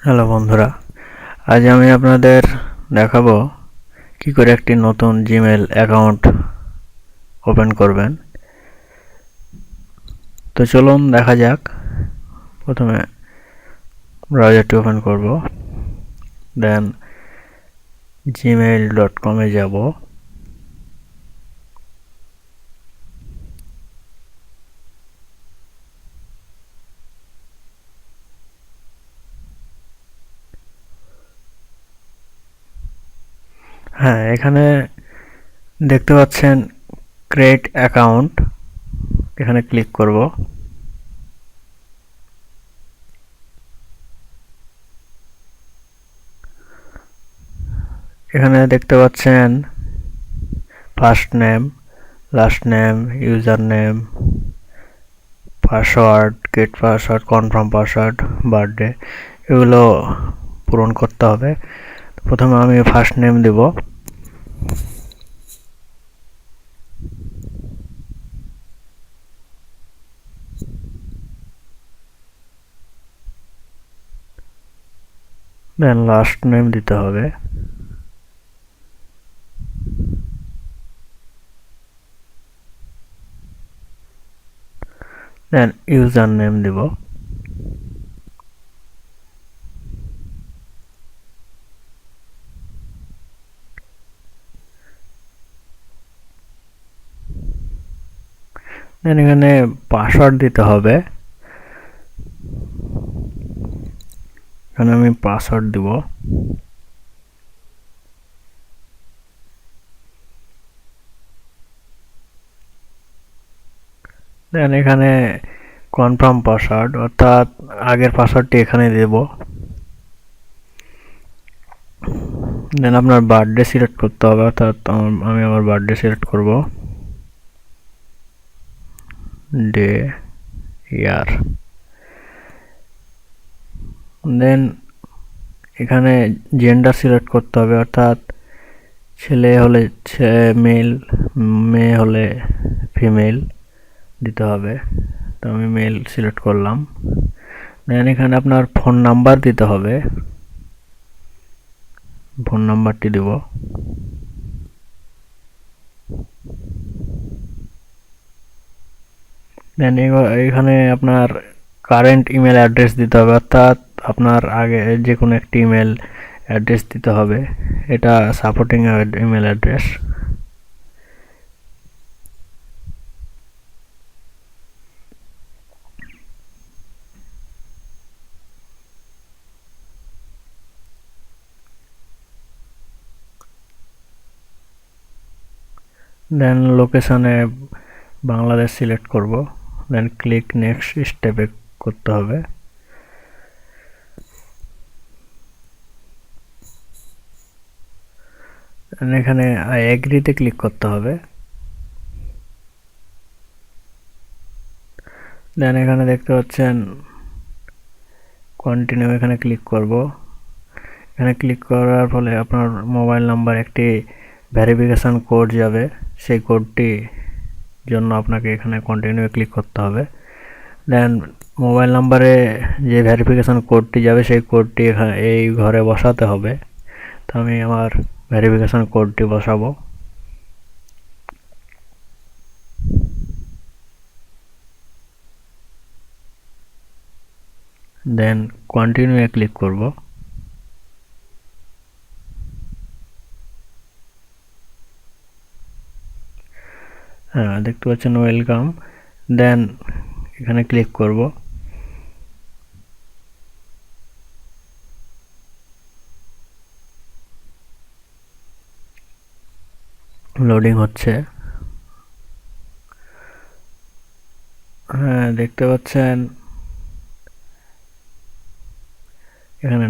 Hello বন্ধুরা, আজ আমি আপনাদের দেখাবো কি করে একটি নতুন জিমেল অ্যাকাউন্ট ওপেন করবেন। তো চলুন দেখা যাক। প্রথমে ব্রাউজারটি ওপেন করব, দেন gmail.com-এ যাব। হ্যাঁ, এখানে দেখতে পাচ্ছেন ক্রিয়েট অ্যাকাউন্ট, এখানে ক্লিক করব। এখানে দেখতে পাচ্ছেন first name, last name, username, password, get password, confirm password, birthday, এগুলো পূরণ করতে হবে। প্রথমে আমি ফার্স্ট নেম দেব। দেন লাস্ট নেম দিতে হবে। দেন ইউজার নেম দিব। দেন এখানে পাসওয়ার্ড দিতে হবে। এখানে আমি পাসওয়ার্ড দিব। দেন এখানে কনফার্ম পাসওয়ার্ড, অর্থাৎ আগের পাসওয়ার্ডটি এখানে দেব। দেন আপনার বার্থডে সিলেক্ট করতে হবে, অর্থাৎ আমি আমার বার্থডে সিলেক্ট করব, ডে, ইয়ার। দেন এখানে জেন্ডার সিলেক্ট করতে হবে, অর্থাৎ ছেলে হলে মেল, মেয়ে হলে ফিমেল দিতে হবে। তো আমি মেল সিলেক্ট করলাম। দেন এখানে আপনার ফোন নাম্বার দিতে হবে, ফোন নাম্বারটি দেব। দেন এখানে আপনার কারেন্ট ইমেল অ্যাড্রেস দিতে হবে, অর্থাৎ আপনার আগে যে কোনো একটি ইমেল অ্যাড্রেস দিতে হবে। এটা সাপোর্টিং ইমেল অ্যাড্রেস। দেন লোকেশনে বাংলাদেশ সিলেক্ট করব। দেন ক্লিক নেক্সট স্টেপে করতে হবে। এখানে আই এগ্রিতে ক্লিক করতে হবে। দেন এখানে দেখতে পাচ্ছেন কন্টিনিউ, এখানে ক্লিক করব। এখানে ক্লিক করার ফলে আপনার মোবাইল নাম্বার একটি ভেরিফিকেশন কোড যাবে, সেই কোডটি জন্য আপনাকে এখানে কন্টিনিউ ক্লিক করতে হবে। দেন মোবাইল নাম্বারে যে ভেরিফিকেশন কোডটি যাবে সেই কোডটি এখানে এই ঘরে বসাতে হবে। তো আমি আমার ভেরিফিকেশন কোডটি বসাবো। দেন কন্টিনিউ এ ক্লিক করব। হ্যাঁ, দেখতে পাচ্ছেন ওয়েলকাম। দেন এখানে ক্লিক করব। লোডিং হচ্ছে। হ্যাঁ, দেখতে পাচ্ছেন এখানে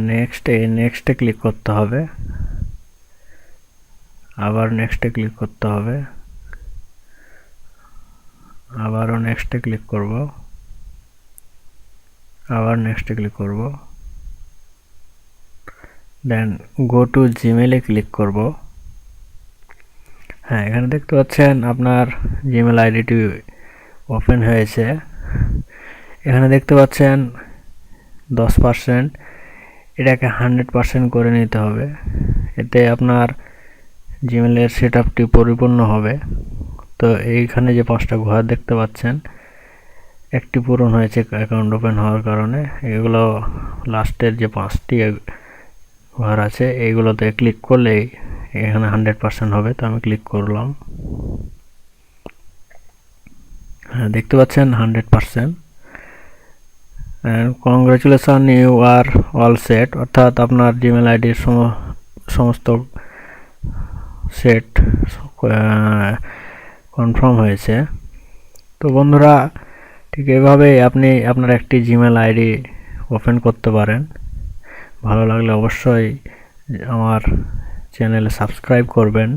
নেক্সটে ক্লিক করতে হবে, আবার নেক্সটে ক্লিক করতে হবে, আবারও নেক্সটে ক্লিক করব, আবার নেক্সটে ক্লিক করব। দেন গো টু জিমেলে ক্লিক করব। হ্যাঁ, এখানে দেখতে পাচ্ছেন আপনার জিমেল আইডিটি ওপেন হয়েছে। এখানে দেখতে পাচ্ছেন 10%, এটাকে 100% করে নিতে হবে, এতে আপনার জিমেলের সেটআপটি পরিপূর্ণ হবে। তো এইখানে যে 5টা ঘর দেখতে পাচ্ছেন, একটি পূরণ হয়েছে অ্যাকাউন্ট ওপেন হওয়ার কারণে। এগুলো লাস্টের যে 5টি ঘর আছে এইগুলোতে ক্লিক করলেই এখানে 100% হবে। তো আমি ক্লিক করলাম, হ্যাঁ দেখতে পাচ্ছেন 100%। Congratulation, you are all set, অর্থাৎ আপনার জিমেল আইডির সমস্ত সেট কনফার্ম হয়েছে। তো বন্ধুরা, ঠিক এভাবেই আপনি আপনার একটি জিমেল আইডি ওপেন করতে পারেন। ভালো লাগলে অবশ্যই আমার চ্যানেলে সাবস্ক্রাইব করবেন।